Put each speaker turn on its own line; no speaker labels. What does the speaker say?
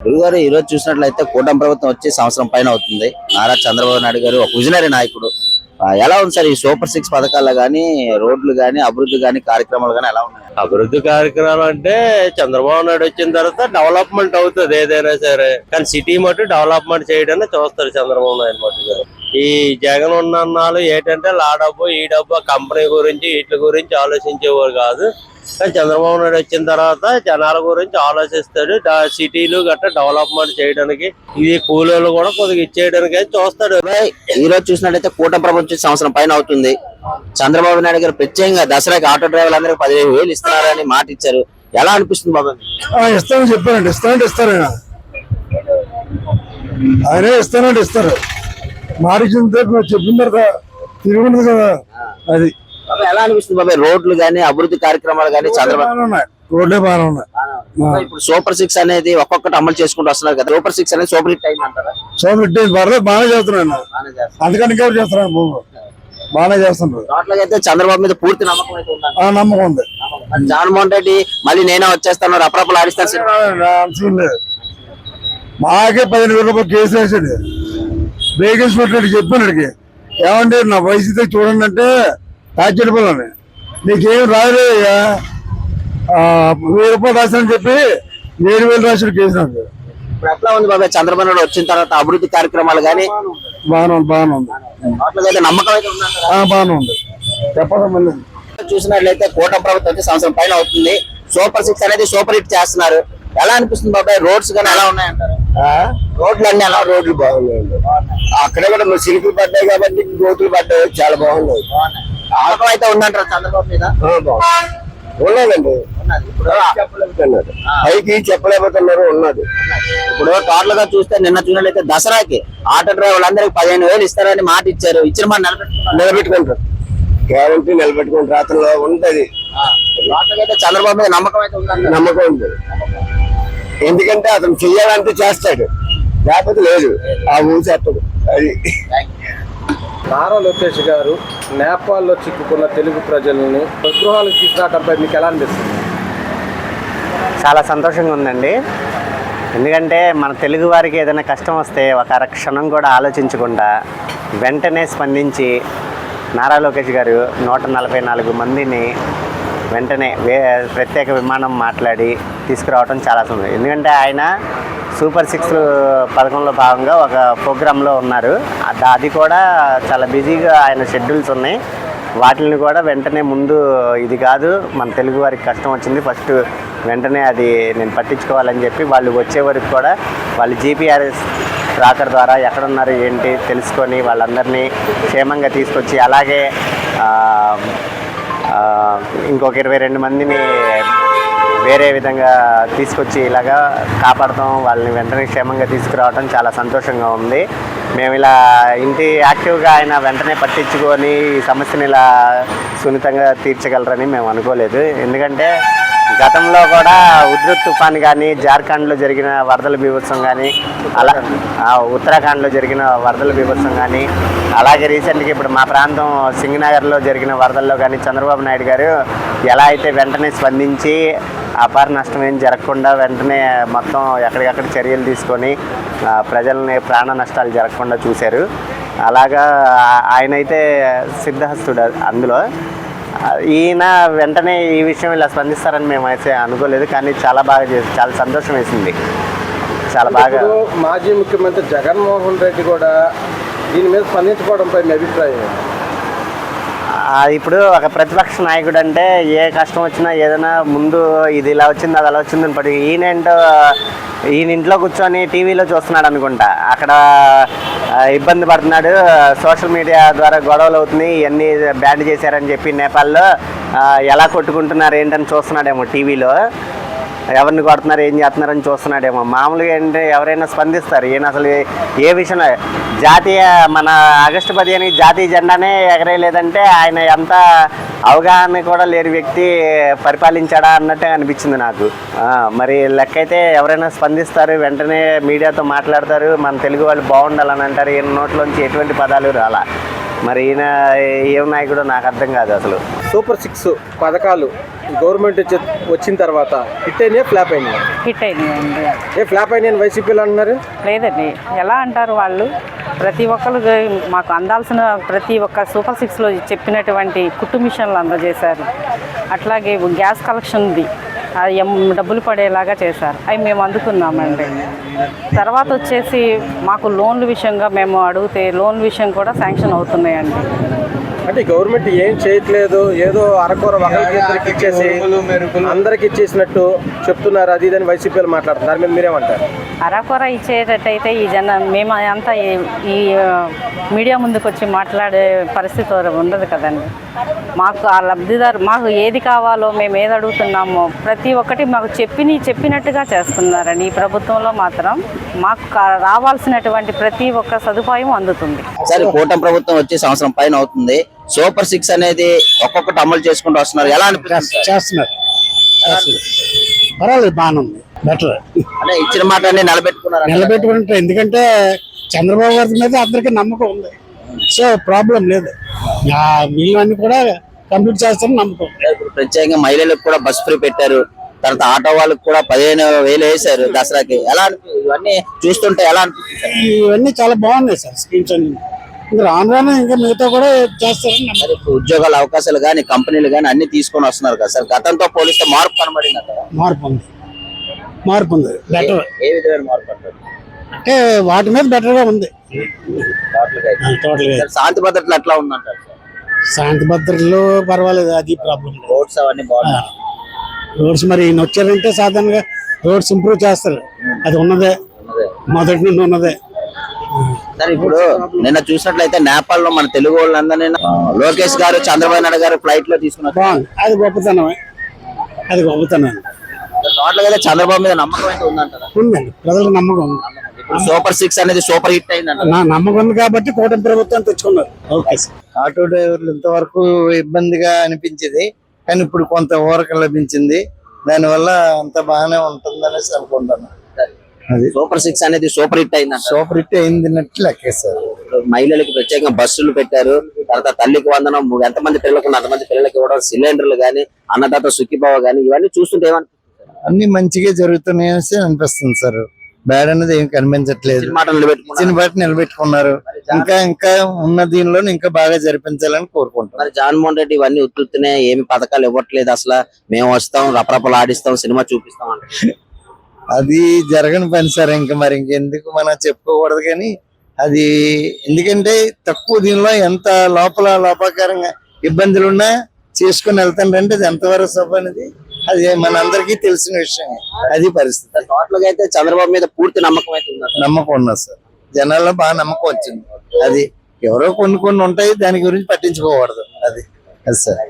గురుగారు ఈ రోజు చూసినట్లయితే కూటమి ప్రభుత్వం వచ్చి సంవత్సరం పైన అవుతుంది. నారా చంద్రబాబు నాయుడు గారు ఒక విజనరీ నాయకుడు. ఎలా ఉంది సార్ ఈ సూపర్ సిక్స్ పథకాల్లో గానీ, రోడ్లు గానీ, అభివృద్ధి గానీ, కార్యక్రమాలు గానీ ఎలా ఉన్నాయి?
అభివృద్ధి కార్యక్రమాలు అంటే చంద్రబాబు నాయుడు వచ్చిన తర్వాత డెవలప్మెంట్ అవుతుంది ఏదైనా సరే, కానీ సిటీ మటు డెవలప్మెంట్ చేయడానికి చూస్తారు చంద్రబాబు నాయుడు మటు గారు. ఈ జగన్ ఉన్నన్నాళ్ళు ఏంటంటే లా డబ్బు ఈ డబ్బు కంపెనీ గురించి వీటి గురించి ఆలోచించేవారు కాదు. కానీ చంద్రబాబు నాయుడు వచ్చిన తర్వాత జనాల గురించి ఆలోచిస్తాడు. సిటీలు గట్రా డెవలప్మెంట్ చేయడానికి, ఇది కూలీలు కూడా కొద్దిగా ఇచ్చేయడానికి చూస్తాడు.
ఈ రోజు చూసినట్లయితే కూటమి ప్రభుత్వం సంవత్సరం పైన అవుతుంది. చంద్రబాబు నాయుడు గారు ప్రత్యేకంగా దసరాకి ఆటో డ్రైవర్లందరికీ 15,000 ఇస్తున్నారని మాట ఇచ్చారు. ఎలా అనిపిస్తుంది బాబు?
ఇస్తానని చెప్పారండి. ఇస్తారు ఆయనే ఇస్తారు. మాట ఇచ్చిన చెప్పిన తర్వాత తిరిగి ఉండదు కదా. అది
ఎలా అనిపిస్తుంది బాబాయ్? రోడ్లు గానీ, అభివృద్ధి కార్యక్రమాలు గానీ చంద్రబాబు
రోడ్లే బాగానే ఉన్నాయి.
ఇప్పుడు సూపర్ సిక్స్ అనేది ఒక్కొక్కటి అమలు చేసుకుంటూ వస్తున్నారు కదా. సూపర్ సిక్స్ అనేది సూపర్ హిట్ అయింది అంటారా?
సోమ ఇట్టే పర్లేదు, బాగానే చేస్తున్నాను. అందుకని ఇంకెవరు చేస్తున్నాను బాబు, బాగానే చేస్తున్నారు.
టోటల్ అయితే చంద్రబాబు మీద పూర్తి నమ్మకం అయితే ఉంది.
నమ్మకం ఉంది.
జగన్మోహన్ రెడ్డి మళ్ళీ నేనే వచ్చేస్తాను అప్పుడప్పుడు ఆడిస్తాను.
మాకే 15,000 రూపాయలు కేసు వేసాడు. వేకెన్సీ పెట్టినట్టు చెప్పాను అడిగి, ఏమంటే నా వయసు చూడండి అంటే తాచెడిపోయాను, నీకేం రాలేదయ్యా, 1,000 రూపాయలు రాశానని చెప్పి 7,000 రాశాడు కేసు నాకు.
ఇప్పుడు ఎట్లా ఉంది బాబాయ్ చంద్రబాబు నాయుడు వచ్చిన తర్వాత అభివృద్ధి కార్యక్రమాలు గానీ?
బాగానే ఉంది.
అయితే నమ్మకం అయితే
బాగానే ఉంది. చెప్పడం
చూసినట్లయితే కూటమి ప్రభుత్వం వచ్చి సంవత్సరం పైన అవుతుంది. సూపర్ సిక్స్ అనేది సూపర్ హిట్ చేస్తున్నారు. ఎలా అనిపిస్తుంది బాబాయ్? రోడ్స్ కానీ ఎలా ఉన్నాయంటారు?
రోడ్లు అన్ని ఎలా రోడ్లు బాగున్నాయండి. అక్కడే కూడా సిలుపులు పడ్డాయి కాబట్టి గోతులు పడ్డాయి, చాలా బాగున్నాయి.
నమ్మకం అయితే ఉందంటారు చంద్రబాబు మీద?
ఉన్నదండి. పైకి చెప్పలేకపోతున్నారు. ఉన్నది.
ఇప్పుడు టోటల్ గా చూస్తే నిన్న చూసినట్లయితే దసరాకి ఆటో డ్రైవర్లందరికీ 15,000 ఇస్తారని మాట ఇచ్చారు. ఇచ్చిన మాట
నిలబెట్టుకుంటారు. గ్యారంటీ నిలబెట్టుకుంటారు. అతను ఉంటది.
టోటల్ అయితే చంద్రబాబు మీద నమ్మకం అయితే ఉందండి.
నమ్మకం ఉంది. ఎందుకంటే అతను చెయ్యాలంటే చేస్తాడు, లేకపోతే లేదు. ఆ ఊసేస్తాడు. అది
నారా లోకేష్ గారు నేపాల్లో చిక్కుకున్న తెలుగు ప్రజలని స్వగృహాలకు తీసుకురావడంపై మీకు ఎలా అనిపిస్తుంది?
చాలా సంతోషంగా ఉందండి. ఎందుకంటే మన తెలుగు వారికి ఏదైనా కష్టం వస్తే ఒక క్షణం కూడా ఆలోచించకుండా వెంటనే స్పందించి నారా లోకేష్ గారు 144 మందిని వెంటనే ప్రత్యేక విమానం మాట్లాడి తీసుకురావడం చాలా సంతోషం. ఎందుకంటే ఆయన సూపర్ సిక్స్ పథకంలో భాగంగా ఒక ప్రోగ్రాంలో ఉన్నారు. అది కూడా చాలా బిజీగా ఆయన షెడ్యూల్స్ ఉన్నాయి. వాటిని కూడా వెంటనే ముందు ఇది కాదు, మన తెలుగు వారికి కష్టం వచ్చింది, ఫస్ట్ వెంటనే అది నేను పట్టించుకోవాలని చెప్పి వాళ్ళు వచ్చే వరకు కూడా వాళ్ళు జీపీఆర్ఎస్ ట్రాకర్ ద్వారా ఎక్కడున్నారు ఏంటి తెలుసుకొని వాళ్ళందరినీ క్షేమంగా తీసుకొచ్చి, అలాగే ఇంకొక 22 మందిని వేరే విధంగా తీసుకొచ్చి ఇలాగా కాపాడటం, వాళ్ళని వెంటనే క్షేమంగా తీసుకురావడం చాలా సంతోషంగా ఉంది. మేము ఇలా ఇంటి యాక్టివ్గా ఆయన వెంటనే పట్టించుకొని ఈ సమస్యని ఇలా సున్నితంగా తీర్చగలరని మేము అనుకోలేదు. ఎందుకంటే గతంలో కూడా ఉధృత్ తుఫాన్ కానీ, జార్ఖండ్లో జరిగిన వరదల బీభత్సం కానీ, అలా ఉత్తరాఖండ్లో జరిగిన వరదల బీభత్సం కానీ, అలాగే రీసెంట్గా ఇప్పుడు మా ప్రాంతం సింగనగర్లో జరిగిన వరదల్లో కానీ చంద్రబాబు నాయుడు గారు ఎలా అయితే వెంటనే స్పందించి అపార నష్టం ఏం జరగకుండా వెంటనే మొత్తం ఎక్కడికక్కడ చర్యలు తీసుకొని ప్రజల్ని ప్రాణ నష్టాలు జరగకుండా చూశారు. అలాగా ఆయన అయితే సిద్ధహస్తుడు. అందులో ఈయన వెంటనే ఈ విషయం ఇలా స్పందిస్తారని మేము అయితే అనుకోలేదు. కానీ చాలా బాగా చేసి చాలా సంతోషం వేసింది. చాలా బాగా.
మాజీ ముఖ్యమంత్రి జగన్మోహన్ రెడ్డి కూడా దీని మీద స్పందించుకోవడంపై మీ అభిప్రాయం?
ఇప్పుడు ఒక ప్రతిపక్ష నాయకుడు అంటే ఏ కష్టం వచ్చినా ఏదైనా ముందు ఇది ఇలా వచ్చింది అది అలా వచ్చిందని పడి ఈయన ఇంట్లో కూర్చొని టీవీలో చూస్తున్నాడు అనుకుంటా, అక్కడ ఇబ్బంది పడుతున్నాడు. సోషల్ మీడియా ద్వారా గొడవలు అవుతున్నాయి, ఇవన్నీ బ్యాన్ చేశారని చెప్పి నేపాల్లో ఎలా కొట్టుకుంటున్నారు ఏంటని చూస్తున్నాడేమో టీవీలో. ఎవరిని కొడుతున్నారు ఏం చేస్తున్నారని చూస్తున్నాడేమో. మామూలుగా ఏంటంటే ఎవరైనా స్పందిస్తారు. ఈయన అసలు ఏ విషయంలో జాతీయ మన ఆగస్టు 15 జాతీయ జెండానే ఎగరేయలేదంటే ఆయన ఎంత అవగాహన కూడా లేని వ్యక్తి పరిపాలించాడా అన్నట్టే అనిపించింది నాకు. మరి లెక్క అయితే ఎవరైనా స్పందిస్తారు, వెంటనే మీడియాతో మాట్లాడతారు, మన తెలుగు వాళ్ళు బాగుండాలని అంటారు. ఈయన నోట్లోంచి ఎటువంటి పదాలు రాలా. మరి ఈయన ఏం నాయకుడో నాకు అర్థం కాదు అసలు.
సూపర్ 6 పథకాలు గవర్నమెంట్ వచ్చిన తర్వాత హిట్ అయినాయా ఫ్లాప్ అయినాయా?
హిట్ అయినాయండి.
ఫ్లాప్ అయినాయని వైసీపీలో అన్నారు.
లేదండి, ఎలా అంటారు వాళ్ళు, ప్రతి ఒక్కరు మాకు అందాల్సిన ప్రతి ఒక్క సూపర్ 6లో చెప్పినటువంటి కుట్టు మిషన్లు అందజేశారు. అట్లాగే గ్యాస్ కలెక్షన్ది డబ్బులు పడేలాగా చేశారు, అవి మేము అందుకున్నామండి. తర్వాత వచ్చేసి మాకు లోన్ల విషయంగా మేము అడిగితే లోన్ విషయం కూడా శాంక్షన్ అవుతున్నాయండి.
అంటే గవర్నమెంట్ ఏం చేయట్లేదు, ఏదో అరకొర ఒకరికి ఇచ్చేసి అందరికి ఇచ్చేసినట్టు చెప్తున్నారు, అది ఇదని వైసీపీలు మాట్లాడుతున్నారు. మీరు మీరేమంటారు?
అరకొర ఇచ్చేటట్టయితే ఈ మేము అంతా ఈ మీడియా ముందుకు వచ్చి మాట్లాడే పరిస్థితి ఉండదు కదండి. మాకు ఆ లబ్ధిదారు మాకు ఏది కావాలో మేము ఏది అడుగుతున్నామో ప్రతి ఒక్కటి మాకు చెప్పినట్టుగా చేస్తున్నారండి. ఈ ప్రభుత్వంలో మాత్రం మాకు రావాల్సినటువంటి ప్రతి ఒక్క సదుపాయం అందుతుంది.
సరే, కూటమి ప్రభుత్వం వచ్చి సంవత్సరం పైన అవుతుంది. సూపర్ 6 అనేది ఒక్కొక్కటి అమలు చేసుకుంటూ వస్తున్నారు. ఎలా అనిపిస్తుంది?
చేస్తున్నారు, పర్వాలేదు, బాగానే ఉంది, బెటర్.
అంటే ఇచ్చిన మాట అన్ని నిలబెట్టుకున్నారు.
నిలబెట్టుకుంటే ఎందుకంటే చంద్రబాబు గారి మీద అందరికీ నమ్మకం ఉంది, సో ప్రాబ్లం లేదు. వీళ్ళన్నీ కూడా కంప్లీట్ చేస్తారని నమ్మకం.
ఇప్పుడు ప్రత్యేకంగా మహిళలకు కూడా బస్ ఫ్రీ పెట్టారు. తర్వాత ఆటో వాళ్ళకి కూడా 15,000 వేశారు దసరాకి. ఎలా అనిపిస్తుంది? ఇవన్నీ చూస్తుంటే ఎలా అనిపిస్తుంది?
ఇవన్నీ చాలా బాగున్నాయి సార్ స్కీమ్స్ అన్ని. ఇంకా రాను రాను ఇంకా మిగతా కూడా చేస్తారని నమ్మకం.
మరి ఇప్పుడు ఉద్యోగాల అవకాశాలు కానీ కంపెనీలు కానీ అన్ని తీసుకొని వస్తున్నారు కదా సార్. గతంతో పోలిస్తే మార్పు కనబడింది కదా?
మార్పు ఉంది, బెటర్.
ఏ విధమైన మార్పు అంటారు?
అంటే వాటి మీద బెటర్ గా ఉంది.
టోటల్ గా శాంతి భద్రతలు ఎట్లా ఉందంటారు?
శాంతి భద్రతలో పర్వాలేదు, అది ప్రాబ్లం.
రోడ్స్ అవన్నీ బాగున్నాయి.
రోడ్స్ మరి ఈయన వచ్చారంటే సాధారణంగా రోడ్స్ ఇంప్రూవ్ చేస్తారు, అది ఉన్నదే, మొదటి నుండి ఉన్నదే.
సార్, ఇప్పుడు నిన్న చూసినట్లయితే నేపాల్ లో మన తెలుగు వాళ్ళందరినీ లోకేష్ గారు చంద్రబాబు నాయుడు గారు ఫ్లైట్ లో తీసుకున్నారు.
బాగుంది, అది గొప్పతనమే, అది గొప్పతనం.
టోటల్ గా చంద్రబాబు మీద నమ్మకం అయితే ఉందంటారా?
ఉందండి, ప్రజలకు నమ్మకం ఉంది.
సూపర్ 6 అనేది సూపర్ హిట్ అయిందంట.
నా నమ్మకం ఉంది కాబట్టి కూటమి ప్రభుత్వం తెచ్చుకున్నారు. Okay sir.
ఆటో డ్రైవర్లు ఇంతవరకు ఇబ్బందిగా అనిపించేది, కానీ ఇప్పుడు కొంత ఊరక లభించింది. దానివల్ల అంత బాగానే ఉంటుందనేసి అనుకుంటున్నాను.
అది సూపర్ 6 అనేది సూపర్ హిట్ అయిందంట.
సూపర్ హిట్ అయిందినట్లు లెక్కేస్తారు.
మహిళలకు ప్రత్యేకంగా బస్సులు పెట్టారు. తర్వాత తల్లికి వందనం, ఎంతమంది పిల్లలకు అంతమంది పిల్లలకి ఇవ్వడం, సిలిండర్లు గానీ, అన్నదాత సుఖీభావ గానీ, ఇవన్నీ చూస్తుంటే ఏమనిపిస్తుంది?
అన్ని మంచిగా జరుగుతున్నాయని అనిపిస్తుంది సార్. బ్యాడ్ అనేది ఏం కనిపించట్లేదు. ఇచ్చిన బాట నిలబెట్టుకున్నారు. ఇంకా ఉన్న దీనిలో ఇంకా బాగా జరిపించాలని కోరుకుంటున్నాం.
మరి జగన్మోహన్ రెడ్డి ఇవన్నీ ఉత్తునే ఏమి పథకాలు ఇవ్వట్లేదు, అసలు మేము వస్తాం రపరపలు ఆడిస్తాం సినిమా చూపిస్తాం అంటే
అది జరగని పని సార్. మరి ఇంకెందుకు మనం చెప్పుకోకూడదు, కానీ అది ఎందుకంటే తక్కువ దీనిలో ఎంత లోపాకారంగా ఇబ్బందులున్నా చేసుకుని వెళ్తానంటే అది ఎంతవరకు సభ అనేది అది మన అందరికీ తెలిసిన విషయం. అది పరిస్థితి.
టోటల్ గా అయితే చంద్రబాబు మీద పూర్తి నమ్మకం అయితే ఉంది.
నమ్మకం ఉన్నది సార్, జనాల్లో బాగా నమ్మకం వచ్చింది. అది ఎవరో కొన్ని ఉంటాయి, దాని గురించి పట్టించుకోకూడదు. అది సార్.